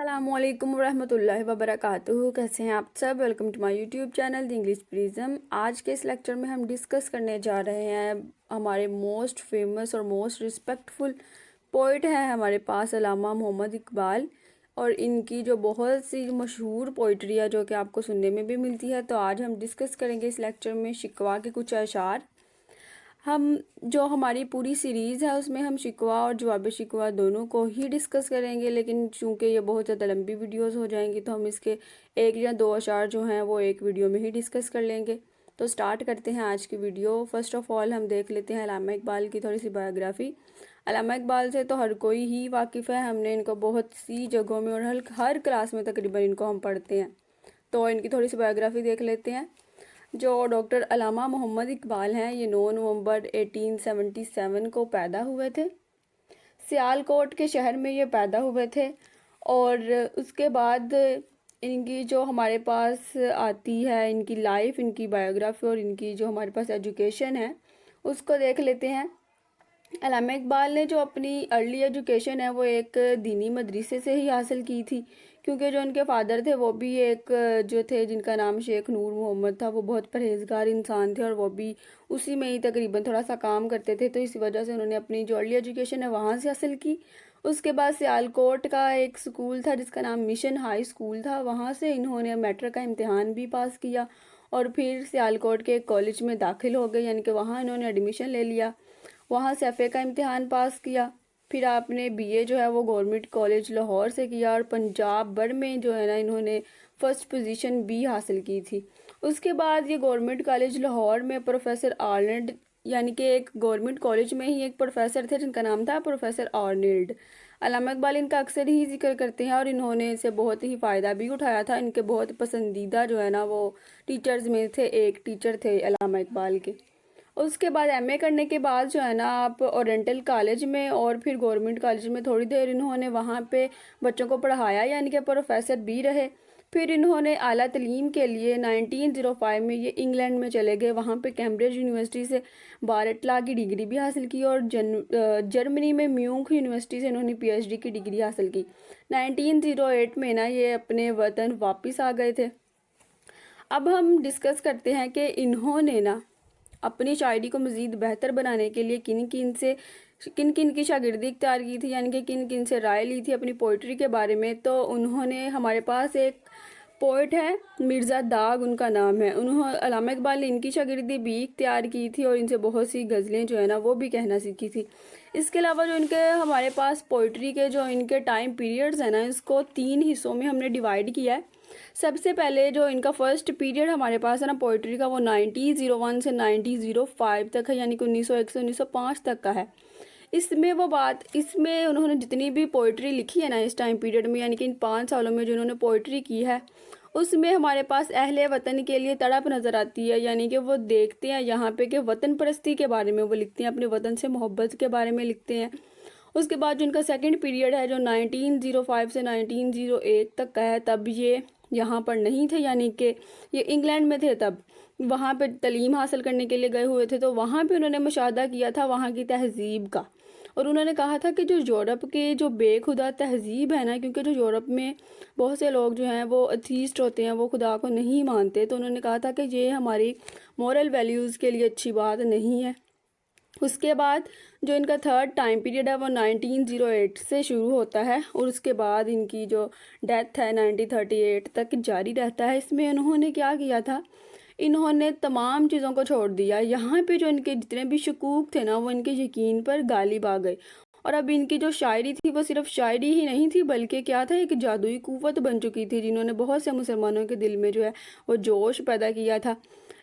السلام علیکم ورحمۃ اللہ وبرکاتہ، کیسے ہیں آپ سب؟ Welcome to my YouTube channel the English Prism. آج کے اس لیکچر میں ہم ڈسکس کرنے جا رہے ہیں ہمارے موسٹ فیمس اور موسٹ رسپیکٹفل پوئٹ ہیں ہمارے پاس علامہ محمد اقبال، اور ان کی جو بہت سی مشہور پوئٹری ہے جو کہ آپ کو سننے میں بھی ملتی ہے۔ تو آج ہم ڈسکس کریں گے اس لیکچر میں شکوہ کے کچھ اشعار۔ جو ہماری پوری سیریز ہے اس میں ہم شکوہ اور جواب شکوہ دونوں کو ہی ڈسکس کریں گے، لیکن چونکہ یہ بہت زیادہ لمبی ویڈیوز ہو جائیں گی تو ہم اس کے ایک یا دو اشعار جو ہیں وہ ایک ویڈیو میں ہی ڈسکس کر لیں گے۔ تو سٹارٹ کرتے ہیں آج کی ویڈیو۔ فرسٹ آف آل ہم دیکھ لیتے ہیں علامہ اقبال کی تھوڑی سی بایوگرافی۔ علامہ اقبال سے تو ہر کوئی ہی واقف ہے، ہم نے ان کو بہت سی جگہوں میں اور ہر کلاس میں تقریباً ان کو ہم پڑھتے ہیں۔ تو ان کی تھوڑی سی بایوگرافی دیکھ لیتے ہیں۔ جو ڈاکٹر علامہ محمد اقبال ہیں یہ 9 نومبر 1877 کو پیدا ہوئے تھے۔ سیالکوٹ کے شہر میں یہ پیدا ہوئے تھے، اور اس کے بعد ان کی جو ہمارے پاس آتی ہے ان کی لائف، ان کی بایوگرافی اور ان کی جو ہمارے پاس ایجوکیشن ہے اس کو دیکھ لیتے ہیں۔ علامہ اقبال نے جو اپنی ارلی ایجوکیشن ہے وہ ایک دینی مدرسے سے ہی حاصل کی تھی، کیونکہ جو ان کے فادر تھے وہ بھی ایک جو تھے جن کا نام شیخ نور محمد تھا، وہ بہت پرہیزگار انسان تھے اور وہ بھی اسی میں ہی تقریباً تھوڑا سا کام کرتے تھے، تو اسی وجہ سے انہوں نے اپنی جو ارلی ایجوکیشن ہے وہاں سے حاصل کی۔ اس کے بعد سیالکوٹ کا ایک سکول تھا جس کا نام مشن ہائی سکول تھا، وہاں سے انہوں نے میٹرک کا امتحان بھی پاس کیا، اور پھر سیالکوٹ کے ایک کالج میں داخل ہو گئے، یعنی کہ وہاں انہوں نے ایڈمیشن لے لیا، وہاں سے ایف اے کا امتحان پاس کیا۔ پھر آپ نے بی اے جو ہے وہ گورنمنٹ کالج لاہور سے کیا، اور پنجاب بر میں جو ہے نا انہوں نے فرسٹ پوزیشن بھی حاصل کی تھی۔ اس کے بعد یہ گورنمنٹ کالج لاہور میں پروفیسر آرنلڈ، یعنی کہ ایک گورنمنٹ کالج میں ہی ایک پروفیسر تھے جن کا نام تھا پروفیسر آرنلڈ۔ علامہ اقبال ان کا اکثر ہی ذکر کرتے ہیں اور انہوں نے اسے بہت ہی فائدہ بھی اٹھایا تھا۔ ان کے بہت پسندیدہ جو ہے نا وہ ٹیچرز میں تھے، ایک ٹیچر تھے علامہ اقبال کے۔ اس کے بعد ایم اے کرنے کے بعد جو ہے نا آپ اورینٹل کالج میں اور پھر گورنمنٹ کالج میں تھوڑی دیر انہوں نے وہاں پہ بچوں کو پڑھایا، یعنی کہ پروفیسر بھی رہے۔ پھر انہوں نے اعلیٰ تعلیم کے لیے 1905 میں یہ انگلینڈ میں چلے گئے، وہاں پہ کیمبرج یونیورسٹی سے بارٹ لا کی ڈگری بھی حاصل کی، اور جرمنی میں میونخ یونیورسٹی سے انہوں نے پی ایچ ڈی کی ڈگری حاصل کی۔ 1908 میں نا یہ اپنے وطن واپس آ گئے تھے۔ اب ہم ڈسکس کرتے ہیں کہ انہوں نے نا اپنی شاعری کو مزید بہتر بنانے کے لیے کن کن کی شاگردی اختیار کی تھی، یعنی کہ کن کن سے رائے لی تھی اپنی پوئٹری کے بارے میں۔ تو انہوں نے ہمارے پاس ایک پوئٹ ہے مرزا داغ ان کا نام ہے، علامہ اقبال نے ان کی شاگردی بھی اختیار کی تھی اور ان سے بہت سی غزلیں جو ہے نا وہ بھی کہنا سیکھی تھی۔ اس کے علاوہ جو ان کے ہمارے پاس پوئٹری کے جو ان کے ٹائم پیریڈز ہیں نا اس کو 3 حصوں میں ہم نے ڈیوائیڈ کیا ہے۔ سب سے پہلے جو ان کا فرسٹ پیریڈ ہمارے پاس ہے نا پوئٹری کا وہ 1901 سے 1905 تک ہے، یعنی کہ 1901 سے 1905 تک کا ہے۔ اس میں انہوں نے جتنی بھی پوئٹری لکھی ہے نا اس ٹائم پیریڈ میں، یعنی کہ ان 5 سالوں میں جو انہوں نے پوئٹری کی ہے اس میں ہمارے پاس اہل وطن کے لیے تڑپ نظر آتی ہے، یعنی کہ وہ دیکھتے ہیں یہاں پہ کہ وطن پرستی کے بارے میں وہ لکھتے ہیں، اپنے وطن سے محبت کے بارے میں لکھتے ہیں۔ اس کے بعد جو ان کا سیکنڈ پیریڈ ہے جو 1905 سے 1908 تک کا ہے، تب یہ یہاں پر نہیں تھے، یعنی کہ یہ انگلینڈ میں تھے، تب وہاں پہ تعلیم حاصل کرنے کے لیے گئے ہوئے تھے، تو وہاں پہ انہوں نے مشاہدہ کیا تھا وہاں کی تہذیب کا، اور انہوں نے کہا تھا کہ جو یورپ کے جو بے خدا تہذیب ہے نا، کیونکہ جو یورپ میں بہت سے لوگ جو ہیں وہ ایتھیسٹ ہوتے ہیں، وہ خدا کو نہیں مانتے، تو انہوں نے کہا تھا کہ یہ ہماری مورل ویلیوز کے لیے اچھی بات نہیں ہے۔ اس کے بعد جو ان کا تھرڈ ٹائم پیریڈ ہے وہ 1908 سے شروع ہوتا ہے، اور اس کے بعد ان کی جو ڈیتھ ہے 1938 تک جاری رہتا ہے۔ اس میں انہوں نے کیا کیا تھا، انہوں نے تمام چیزوں کو چھوڑ دیا، یہاں پہ جو ان کے جتنے بھی شکوک تھے نا وہ ان کے یقین پر غالب آ گئے، اور اب ان کی جو شاعری تھی وہ صرف شاعری ہی نہیں تھی بلکہ کیا تھا، ایک جادوئی قوت بن چکی تھی، جنہوں نے بہت سے مسلمانوں کے دل میں جو ہے وہ جوش پیدا کیا تھا۔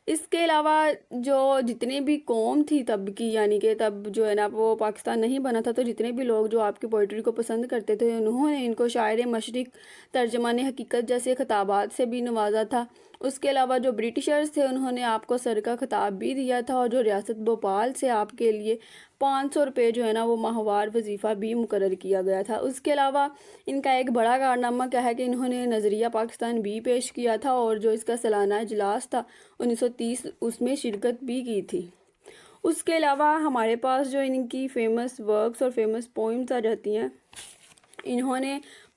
اس کے علاوہ جو جتنے بھی قوم تھی تب کی، یعنی کہ تب جو ہے نا وہ پاکستان نہیں بنا تھا، تو جتنے بھی لوگ جو آپ کی پوئٹری کو پسند کرتے تھے انہوں نے ان کو شاعر مشرق، ترجمان حقیقت جیسے خطابات سے بھی نوازا تھا۔ اس کے علاوہ جو برٹشرز تھے انہوں نے آپ کو سر کا خطاب بھی دیا تھا، اور جو ریاست بھوپال سے آپ کے لیے 500 روپے جو ہے نا وہ ماہوار وظیفہ بھی مقرر کیا گیا تھا۔ اس کے علاوہ ان کا ایک بڑا کارنامہ کیا ہے کہ انہوں نے نظریہ پاکستان بھی پیش کیا تھا، اور جو اس کا سالانہ اجلاس تھا 1930 اس میں شرکت بھی کی تھی۔ اس کے علاوہ ہمارے پاس جو ان کی فیمس ورکس اور فیمس پوئمز آ جاتی ہیں، انہوں نے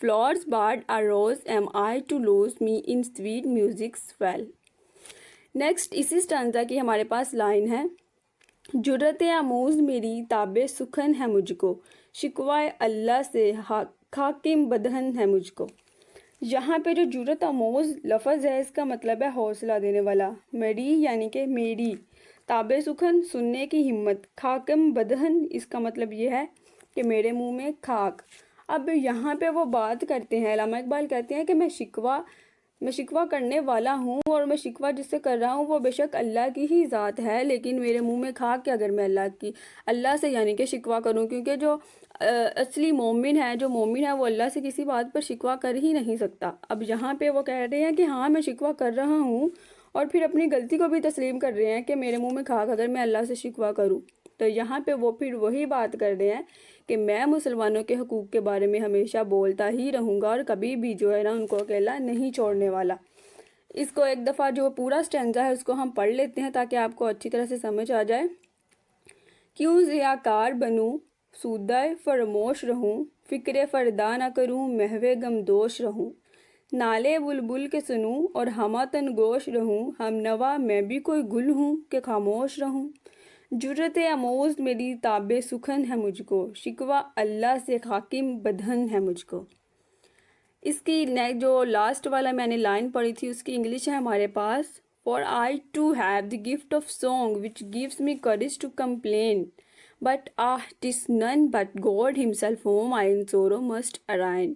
flowers bud a rose am I to lose me in sweet music swell. Next اسی اسٹانزا کی ہمارے پاس لائن ہے، جرت آموز میری تاب سخن ہے مجھ کو، شکوائے اللہ سے حاکم بدہن ہے مجھ کو. یہاں پہ جو جرت آموز لفظ ہے اس کا مطلب ہے حوصلہ دینے والا، میری یعنی کہ میری، تاب سخن سننے کی ہمت، حاکم بدہن اس کا مطلب یہ ہے کہ میرے منہ میں خاک. اب یہاں پہ وہ بات کرتے ہیں، علامہ اقبال کہتے ہیں کہ میں شکوہ کرنے والا ہوں، اور میں شکوہ جس سے کر رہا ہوں وہ بے شک اللہ کی ہی ذات ہے، لیکن میرے منہ میں خاک کہ اگر میں اللہ سے یعنی کہ شکوہ کروں، کیونکہ جو اصلی مومن ہے وہ اللہ سے کسی بات پر شکوہ کر ہی نہیں سکتا. اب یہاں پہ وہ کہہ رہے ہیں کہ ہاں میں شکوہ کر رہا ہوں، اور پھر اپنی غلطی کو بھی تسلیم کر رہے ہیں کہ میرے منہ میں خاک اگر میں اللہ سے شکوہ کروں. تو یہاں پہ وہ پھر وہی بات کر رہے ہیں کہ میں مسلمانوں کے حقوق کے بارے میں ہمیشہ بولتا ہی رہوں گا، اور کبھی بھی جو ہے نا ان کو اکیلا نہیں چھوڑنے والا. اس کو ایک دفعہ جو پورا اسٹینزا ہے اس کو ہم پڑھ لیتے ہیں تاکہ آپ کو اچھی طرح سے سمجھ آ جائے. کیوں ضیاءکار بنوں سودہ فراموش رہوں، فکر فردا نہ کروں محو غم دوش رہوں، نالے بلبل کے سنوں اور ہمہ تن گوش رہوں، ہم نوا میں بھی کوئی گل ہوں کہ خاموش رہوں. جرت آموز میری تاب سخن ہے مجھ کو، شکوہ اللہ سے حاکم بدہن ہے مجھ کو. اس کی جو لاسٹ والا میں نے لائن پڑھی تھی اس کی انگلش ہے ہمارے پاس، For I too have the gift of song which gives me courage to complain, but 'tis none but God himself whom I in sorrow must arraign.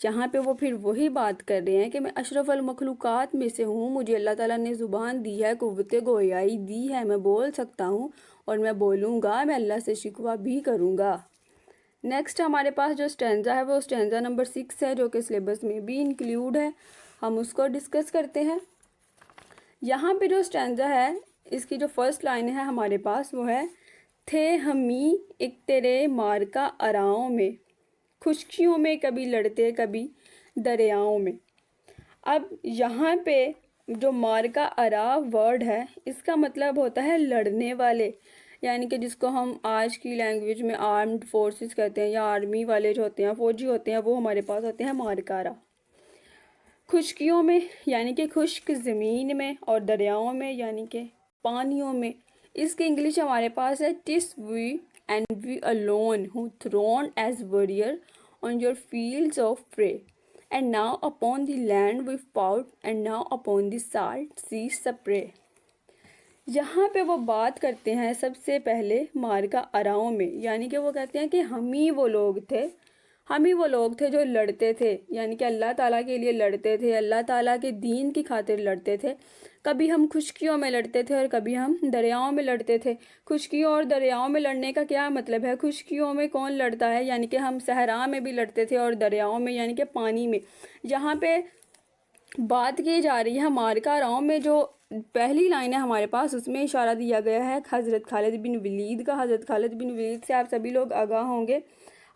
یہاں پہ وہ پھر وہی بات کر رہے ہیں کہ میں اشرف المخلوقات میں سے ہوں، مجھے اللہ تعالیٰ نے زبان دی ہے، قوت گویائی دی ہے، میں بول سکتا ہوں اور میں بولوں گا، میں اللہ سے شکوہ بھی کروں گا. نیکسٹ ہمارے پاس جو اسٹینزا ہے وہ اسٹینزا نمبر 6 ہے، جو کہ سلیبس میں بھی انکلیوڈ ہے، ہم اس کو ڈسکس کرتے ہیں. یہاں پہ جو اسٹینزا ہے اس کی جو فرسٹ لائن ہے ہمارے پاس وہ ہے، تھے ہمیں ایک تیرے مارکا اراؤں میں، خشکیوں میں کبھی لڑتے کبھی دریاؤں میں. اب یہاں پہ جو مارکا ارا ورڈ ہے اس کا مطلب ہوتا ہے لڑنے والے، یعنی کہ جس کو ہم آج کی لینگویج میں آرمڈ فورسز کہتے ہیں، یا آرمی والے جو ہوتے ہیں، فوجی ہوتے ہیں، وہ ہمارے پاس ہوتے ہیں مارکا ارا. خشکیوں میں یعنی کہ خشک زمین میں، اور دریاؤں میں یعنی کہ پانیوں میں. اس کی انگلش ہمارے پاس ہے، tis we and we alone who thrown as warrior on your fields of prey, and now upon the land we fought, and now upon the salt sea spray. یہاں پہ وہ بات کرتے ہیں سب سے پہلے مارکا اراؤں میں، یعنی کہ وہ کہتے ہیں کہ ہم ہی وہ لوگ تھے جو لڑتے تھے، یعنی کہ اللہ تعالیٰ کے لیے لڑتے تھے، اللہ تعالیٰ کے دین کی خاطر لڑتے تھے. کبھی ہم خشکیوں میں لڑتے تھے اور کبھی ہم دریاؤں میں لڑتے تھے. خشکیوں اور دریاؤں میں لڑنے کا کیا مطلب ہے؟ خشکیوں میں کون لڑتا ہے؟ یعنی کہ ہم صحرا میں بھی لڑتے تھے، اور دریاؤں میں یعنی کہ پانی میں. یہاں پہ بات کی جا رہی ہے مارکا اراؤں میں، جو پہلی لائن ہے ہمارے پاس اس میں اشارہ دیا گیا ہے حضرت خالد بن ولید کا. حضرت خالد بن ولید سے آپ سبھی لوگ آگاہ ہوں گے.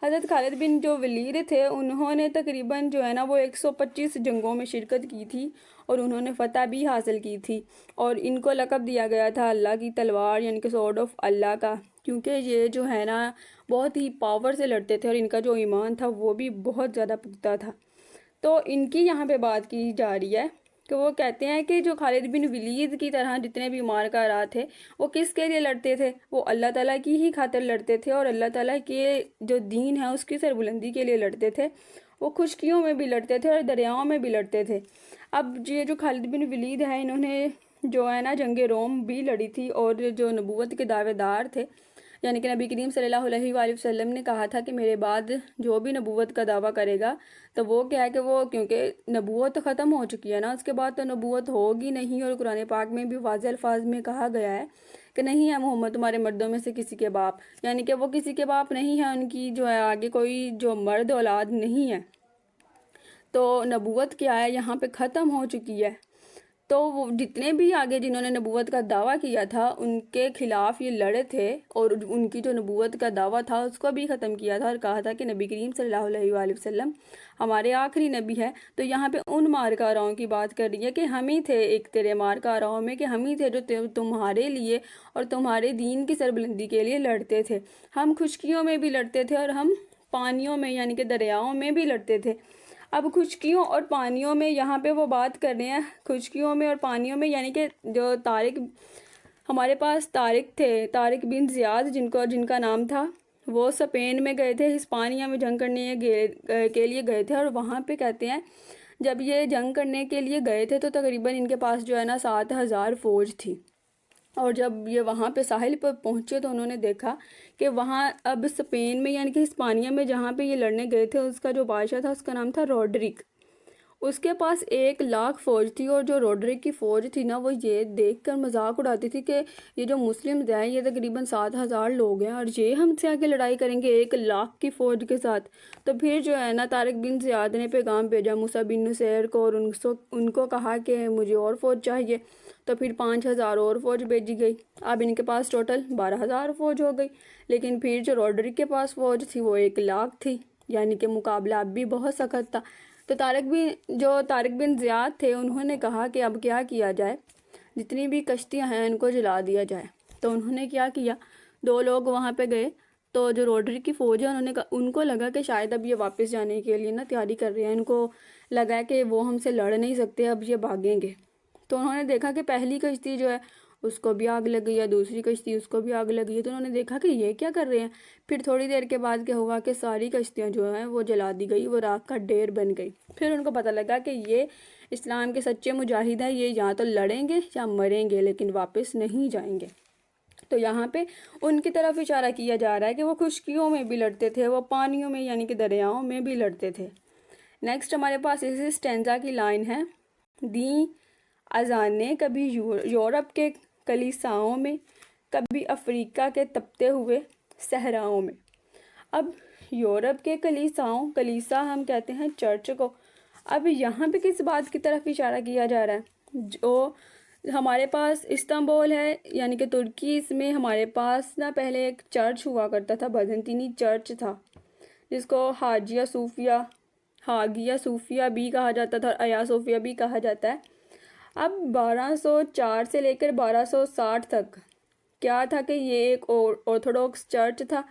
حضرت خالد بن جو ولید تھے انہوں نے تقریباً جو ہے نا وہ 125 جنگوں میں شرکت کی تھی، اور انہوں نے فتح بھی حاصل کی تھی، اور ان کو لقب دیا گیا تھا اللہ کی تلوار یعنی کہ سورڈ آف اللہ کا، کیونکہ یہ جو ہے نا بہت ہی پاور سے لڑتے تھے، اور ان کا جو ایمان تھا وہ بھی بہت زیادہ پختہ تھا. تو ان کی یہاں پہ بات کی جا رہی ہے کہ وہ کہتے ہیں کہ جو خالد بن ولید کی طرح جتنے بھی مارکا ارا تھے وہ کس کے لیے لڑتے تھے؟ وہ اللہ تعالیٰ کی ہی خاطر لڑتے تھے، اور اللہ تعالیٰ کے جو دین ہے اس کی سربلندی کے لیے لڑتے تھے. وہ خشکیوں میں بھی لڑتے تھے اور دریاؤں میں بھی لڑتے تھے. اب یہ جو خالد بن ولید ہے انہوں نے جو ہے نا جنگ روم بھی لڑی تھی، اور جو نبوت کے دعوے دار تھے، یعنی کہ نبی کریم صلی اللہ علیہ وآلہ وسلم نے کہا تھا کہ میرے بعد جو بھی نبوت کا دعویٰ کرے گا تو وہ کیا ہے کہ وہ، کیونکہ نبوت ختم ہو چکی ہے نا، اس کے بعد تو نبوت ہوگی نہیں. اور قرآن پاک میں بھی واضح الفاظ میں کہا گیا ہے کہ نہیں ہے محمد تمہارے مردوں میں سے کسی کے باپ، یعنی کہ وہ کسی کے باپ نہیں ہے، ان کی جو ہے آگے کوئی جو مرد اولاد نہیں ہے. تو نبوت کیا ہے یہاں پہ ختم ہو چکی ہے. تو وہ جتنے بھی آگے جنہوں نے نبوت کا دعویٰ کیا تھا ان کے خلاف یہ لڑے تھے، اور ان کی جو نبوت کا دعویٰ تھا اس کو بھی ختم کیا تھا، اور کہا تھا کہ نبی کریم صلی اللہ علیہ وآلہ وسلم ہمارے آخری نبی ہے. تو یہاں پہ ان مارکا اراؤں کی بات کر رہی ہے کہ ہم ہی تھے ایک تیرے مارکا اراؤں میں، کہ ہم ہی تھے جو تمہارے لیے اور تمہارے دین کی سربلندی کے لیے لڑتے تھے. ہم خشکیوں میں بھی لڑتے تھے اور ہم پانیوں میں یعنی کہ دریاؤں میں بھی لڑتے تھے۔ اب خشکیوں اور پانیوں میں یہاں پہ وہ بات کر رہے ہیں، خشکیوں میں اور پانیوں میں، یعنی کہ جو طارق، ہمارے پاس طارق تھے، طارق بن زیاد جن کا نام تھا، وہ اسپین میں گئے تھے، ہسپانیہ میں جنگ کرنے کے لیے گئے تھے، اور وہاں پہ کہتے ہیں جب یہ جنگ کرنے کے لیے گئے تھے تو تقریباً ان کے پاس جو ہے نا 7,000 فوج تھی، اور جب یہ وہاں پہ ساحل پر پہنچے تو انہوں نے دیکھا کہ وہاں اب اسپین میں یعنی کہ ہسپانیہ میں جہاں پہ یہ لڑنے گئے تھے، اس کا جو بادشاہ تھا اس کا نام تھا روڈرک، اس کے پاس 1,00,000 فوج تھی، اور جو روڈرک کی فوج تھی نا، وہ یہ دیکھ کر مذاق اڑاتی تھی کہ یہ جو مسلم ہیں یہ تقریباً 7,000 لوگ ہیں اور یہ ہم سے آگے لڑائی کریں گے 1,00,000 کی فوج کے ساتھ۔ تو پھر جو ہے نا طارق بن زیاد نے پیغام بھیجا موسیٰ بن نصیر کو، اور ان کو کہا کہ مجھے اور فوج چاہیے، تو پھر 5,000 اور فوج بھیجی گئی۔ اب ان کے پاس ٹوٹل 12,000 فوج ہو گئی، لیکن پھر جو روڈرک کے پاس فوج تھی وہ 1,00,000 تھی، یعنی کہ مقابلہ اب بھی بہت سخت تھا۔ تو طارق بن زیاد تھے، انہوں نے کہا کہ اب کیا کیا جائے، جتنی بھی کشتیاں ہیں ان کو جلا دیا جائے۔ تو انہوں نے کیا کیا، 2 لوگ وہاں پہ گئے، تو جو روڈرک کی فوج ہے ان کو لگا کہ شاید اب یہ واپس جانے کے لیے نا تیاری کر رہے ہیں، ان کو لگا کہ وہ ہم سے لڑ نہیں سکتے، اب یہ بھاگیں گے۔ تو انہوں نے دیکھا کہ پہلی کشتی جو ہے اس کو بھی آگ لگ گئی ہے، دوسری کشتی اس کو بھی آگ لگی ہے، تو انہوں نے دیکھا کہ یہ کیا کر رہے ہیں۔ پھر تھوڑی دیر کے بعد کیا ہوا کہ ساری کشتیاں جو ہیں وہ جلا دی گئی، وہ راکھ کا ڈھیر بن گئی۔ پھر ان کو پتہ لگا کہ یہ اسلام کے سچے مجاہد ہیں، یہ یا تو لڑیں گے یا مریں گے، لیکن واپس نہیں جائیں گے۔ تو یہاں پہ ان کی طرف اشارہ کیا جا رہا ہے کہ وہ خشکیوں میں بھی لڑتے تھے، وہ پانیوں میں یعنی کہ دریاؤں میں بھی لڑتے تھے۔ نیکسٹ ہمارے پاس اسی اسٹینزا کی لائن ہے، دیں اذانیں کبھی یورپ کے کلیساؤں میں، کبھی افریقہ کے تپتے ہوئے صحراؤں میں۔ اب یورپ کے کلیسا ہم کہتے ہیں چرچ کو۔ اب یہاں پہ کس بات کی طرف اشارہ کیا جا رہا ہے، جو ہمارے پاس استنبول ہے یعنی کہ ترکی، اس میں ہمارے پاس نا پہلے ایک چرچ ہوا کرتا تھا، بیزنطینی چرچ تھا، جس کو ہاگیا صوفیہ بھی کہا جاتا تھا اور آیا صوفیہ بھی کہا جاتا ہے۔ اب 1204 سے لے کر 1260 تک کیا تھا کہ یہ ایک آرتھوڈاکس چرچ تھا،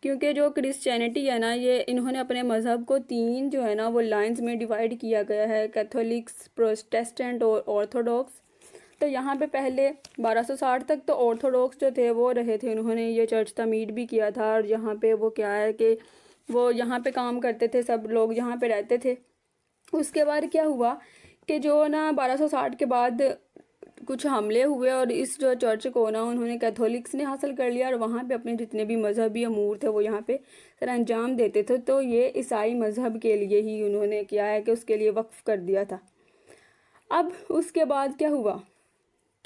کیونکہ جو کرسچینٹی ہے نا، یہ انہوں نے اپنے مذہب کو 3 جو ہے نا وہ لائنز میں ڈیوائیڈ کیا گیا ہے، کیتھولکس، پروٹسٹنٹ اور آرتھوڈاکس۔ تو یہاں پہ پہلے 1260 تک تو آرتھوڈاکس جو تھے وہ رہے تھے، انہوں نے یہ چرچ تعمیر بھی کیا تھا، اور یہاں پہ وہ کیا ہے کہ وہ یہاں پہ کام کرتے تھے، سب لوگ یہاں پہ رہتے تھے۔ اس کے بعد کیا ہوا کہ جو نا 1260 کے بعد کچھ حملے ہوئے، اور اس جو چرچ کو نا انہوں نے کیتھولکس نے حاصل کر لیا، اور وہاں پہ اپنے جتنے بھی مذہبی امور تھے وہ یہاں پہ سر انجام دیتے تھے۔ تو یہ عیسائی مذہب کے لیے ہی انہوں نے کیا ہے کہ اس کے لیے وقف کر دیا تھا۔ اب اس کے بعد کیا ہوا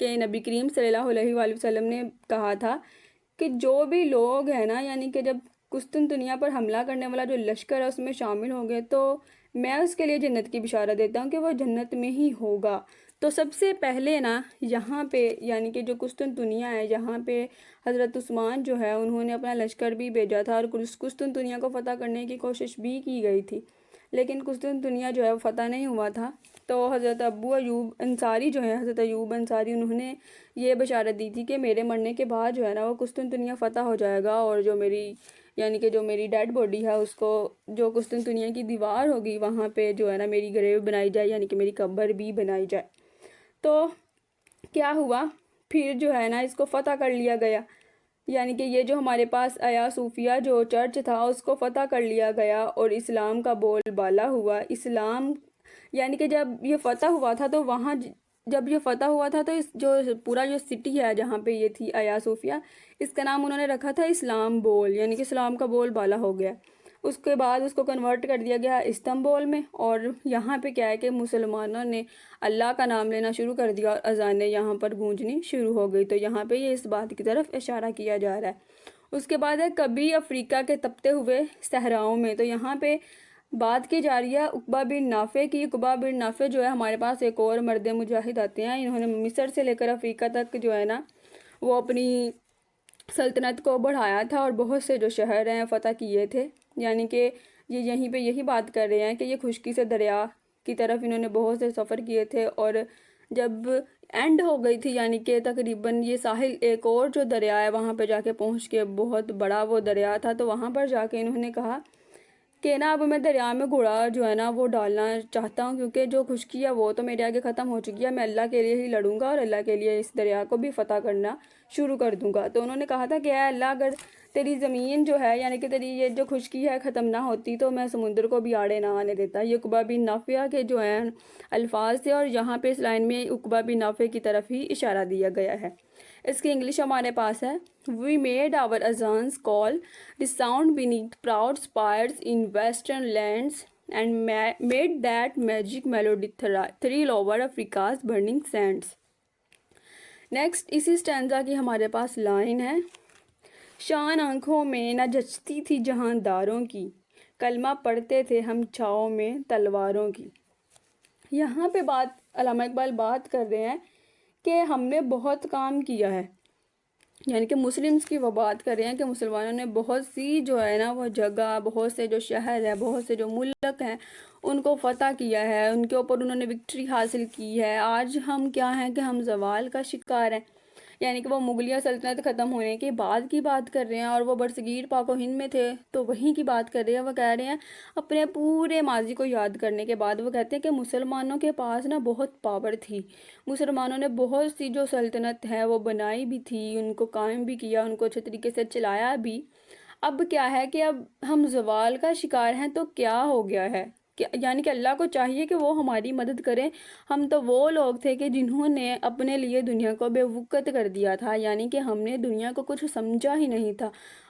کہ نبی کریم صلی اللہ علیہ وآلہ وسلم نے کہا تھا کہ جو بھی لوگ ہیں نا، یعنی کہ جب قسطنطنیہ پر حملہ کرنے والا جو لشکر ہے اس میں شامل ہوں گے تو میں اس کے لیے جنت کی بشارت دیتا ہوں کہ وہ جنت میں ہی ہوگا۔ تو سب سے پہلے نا یہاں پہ یعنی کہ جو قسطنطنیہ ہے، یہاں پہ حضرت عثمان جو ہے انہوں نے اپنا لشکر بھی بھیجا تھا، اور قسطنطنیہ کو فتح کرنے کی کوشش بھی کی گئی تھی، لیکن قسطنطنیہ جو ہے وہ فتح نہیں ہوا تھا۔ تو حضرت ابو ایوب انصاری جو ہے، حضرت ایوب انصاری، انہوں نے یہ بشارت دی تھی کہ میرے مرنے کے بعد جو ہے نا وہ قسطنطنیہ فتح ہو جائے گا، اور جو میری ڈیڈ باڈی ہے اس کو جو قسطنطنیہ کی دیوار ہوگی وہاں پہ جو ہے نا میری گریو بنائی جائے، یعنی کہ میری قبر بھی بنائی جائے۔ تو کیا ہوا پھر جو ہے نا اس کو فتح کر لیا گیا، یعنی کہ یہ جو ہمارے پاس آیا صوفیہ جو چرچ تھا اس کو فتح کر لیا گیا، اور اسلام کا بول بالا ہوا۔ اسلام یعنی کہ جب یہ فتح ہوا تھا تو وہاں جب یہ فتح ہوا تھا تو اس جو پورا جو سٹی ہے جہاں پہ یہ تھی آیا صوفیہ، اس کا نام انہوں نے رکھا تھا اسلام بول، یعنی کہ اسلام کا بول بالا ہو گیا۔ اس کے بعد اس کو کنورٹ کر دیا گیا استنبول میں، اور یہاں پہ کیا ہے کہ مسلمانوں نے اللہ کا نام لینا شروع کر دیا، اور اذانیں یہاں پر گونجنی شروع ہو گئی۔ تو یہاں پہ یہ اس بات کی طرف اشارہ کیا جا رہا ہے۔ اس کے بعد ہے کبھی افریقہ کے تپتے ہوئے صحراؤں میں، تو یہاں پہ بات کی جا رہی ہے عقبہ بن نافع کی۔ عقبہ بن نافع جو ہے ہمارے پاس ایک اور مرد مجاہد آتے ہیں، انہوں نے مصر سے لے کر افریقہ تک جو ہے نا وہ اپنی سلطنت کو بڑھایا تھا، اور بہت سے جو شہر ہیں فتح کیے تھے، یعنی کہ یہ یہیں پہ یہی بات کر رہے ہیں کہ یہ خشکی سے دریا کی طرف انہوں نے بہت سے سفر کیے تھے، اور جب اینڈ ہو گئی تھی یعنی کہ تقریباً یہ ساحل ایک اور جو دریا ہے وہاں پہ جا کے پہنچ کے بہت بڑا وہ دریا تھا، تو وہاں پر جا کے انہوں نے کہا کہ نا اب میں دریا میں گھوڑا جو ہے نا وہ ڈالنا چاہتا ہوں، کیونکہ جو خشکی ہے وہ تو میرے آگے ختم ہو چکی ہے، میں اللہ کے لیے ہی لڑوں گا اور اللہ کے لیے اس دریا کو بھی فتح کرنا شروع کر دوں گا۔ تو انہوں نے کہا تھا کہ اے اللہ، اگر تیری زمین جو ہے یعنی کہ تیری یہ جو خشکی ہے ختم نہ ہوتی تو میں سمندر کو بھی آڑے نہ آنے دیتا۔ یہ عقبہ بن نافع کے جو ہیں الفاظ تھے، اور یہاں پہ اس لائن میں عقبہ بن نافع کی طرف ہی اشارہ دیا گیا ہے۔ اس کی انگلش ہمارے پاس ہے We made our azans call the sound beneath proud spires in western lands and made that magic melody thrill over Africa's burning sands۔ Next اسی سٹینزا کی ہمارے پاس لائن ہے، شان آنکھوں میں نہ جچتی تھی جہاں داروں کی، کلمہ پڑھتے تھے ہم چھاؤں میں تلواروں کی۔ یہاں پہ علامہ اقبال بات کر رہے ہیں کہ ہم نے بہت کام کیا ہے، یعنی کہ مسلمز کی وہ بات کر رہے ہیں کہ مسلمانوں نے بہت سی جو ہے نا وہ جگہ، بہت سے جو شہر ہے، بہت سے جو ملک ہیں ان کو فتح کیا ہے، ان کے اوپر انہوں نے وکٹری حاصل کی ہے۔ آج ہم کیا ہیں کہ ہم زوال کا شکار ہیں، یعنی کہ وہ مغلیہ سلطنت ختم ہونے کے بعد کی بات کر رہے ہیں، اور وہ برصغیر پاک و ہند میں تھے تو وہیں کی بات کر رہے ہیں۔ وہ کہہ رہے ہیں اپنے پورے ماضی کو یاد کرنے کے بعد، وہ کہتے ہیں کہ مسلمانوں کے پاس نا بہت پاور تھی، مسلمانوں نے بہت سی جو سلطنت ہے وہ بنائی بھی تھی، ان کو قائم بھی کیا، ان کو اچھے طریقے سے چلایا بھی۔ اب کیا ہے کہ اب ہم زوال کا شکار ہیں، تو کیا ہو گیا ہے یعنی کہ اللہ کو چاہیے کہ وہ ہماری مدد کریں۔ ہم تو وہ لوگ تھے کہ جنہوں نے اپنے لیے دنیا کو بے وقت کر دیا تھا، یعنی کہ ہم نے دنیا کو کچھ سمجھا ہی نہیں تھا۔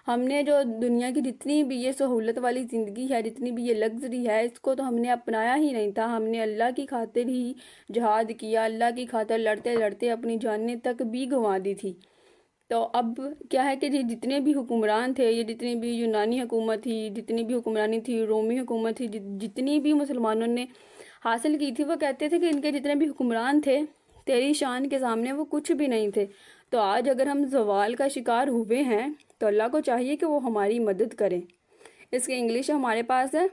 ہم نے جو دنیا کی جتنی بھی یہ سہولت والی زندگی ہے، جتنی بھی یہ لگژری ہے، اس کو تو ہم نے اپنایا ہی نہیں تھا۔ ہم نے اللہ کی خاطر ہی جہاد کیا، اللہ کی خاطر لڑتے لڑتے اپنی جانیں تک بھی گنوا دی تھی۔ تو اب کیا ہے کہ جتنے بھی حکمران تھے، یہ جتنی بھی یونانی حکومت تھی، جتنی بھی حکمرانی تھی، رومی حکومت تھی، جتنی بھی مسلمانوں نے حاصل کی تھی، وہ کہتے تھے کہ ان کے جتنے بھی حکمران تھے تیری شان کے سامنے وہ کچھ بھی نہیں تھے۔ تو آج اگر ہم زوال کا شکار ہوئے ہیں تو اللہ کو چاہیے کہ وہ ہماری مدد کریں۔ اس کی انگلش ہمارے پاس ہے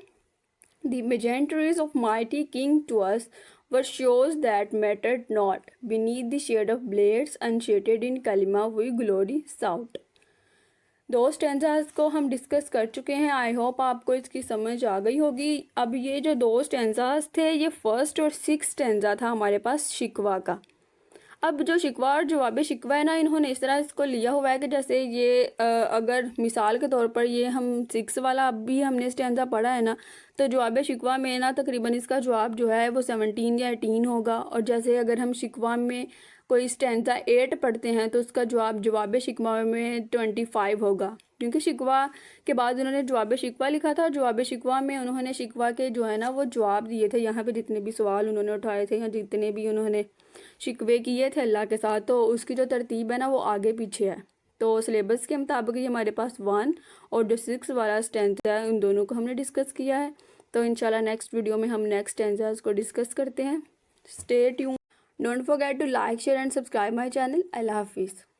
The menageries of mighty king to us were shows that mattered not, beneath the shade of blades unshaded in kalima we glory sought۔ دو سٹینزاز کو ہم ڈسکس کر چکے ہیں، آئی ہوپ آپ کو اس کی سمجھ آ گئی ہوگی۔ اب یہ جو دو سٹینزاز تھے، یہ فرسٹ اور سکس سٹینزا تھا ہمارے پاس شکوہ کا۔ اب جو شکوہ اور جواب شکوہ ہے نا، انہوں نے اس طرح اس کو لیا ہوا ہے کہ جیسے یہ اگر مثال کے طور پر یہ ہم 6 والا اب بھی ہم نے سٹینزا پڑھا ہے نا، تو جواب شکوہ میں نا تقریباً اس کا جواب جو ہے وہ 17 یا 18 ہوگا، اور جیسے اگر ہم شکوہ میں کوئی سٹینزا 8 پڑھتے ہیں تو اس کا جواب شکوہ میں 25 ہوگا، کیونکہ شکوہ کے بعد انہوں نے جواب شکوہ لکھا تھا، اور جواب شکوہ میں انہوں نے شکوہ کے جو ہے نا وہ جواب دیے تھے، یہاں پہ جتنے بھی سوال انہوں نے اٹھائے تھے یا جتنے بھی انہوں نے شکوے کیے تھے اللہ کے ساتھ، تو اس کی جو ترتیب ہے نا وہ آگے پیچھے ہے۔ تو سلیبس کے مطابق یہ ہمارے پاس 1 اور جو 6 والا سٹینزا ہے ان دونوں کو ہم نے ڈسکس کیا ہے۔ تو انشاءاللہ نیکسٹ ویڈیو میں ہم نیکسٹ سٹینزاز کو ڈسکس کرتے ہیں۔ Stay tune, don't forget to like, share and subscribe my channel. اللہ حافظ۔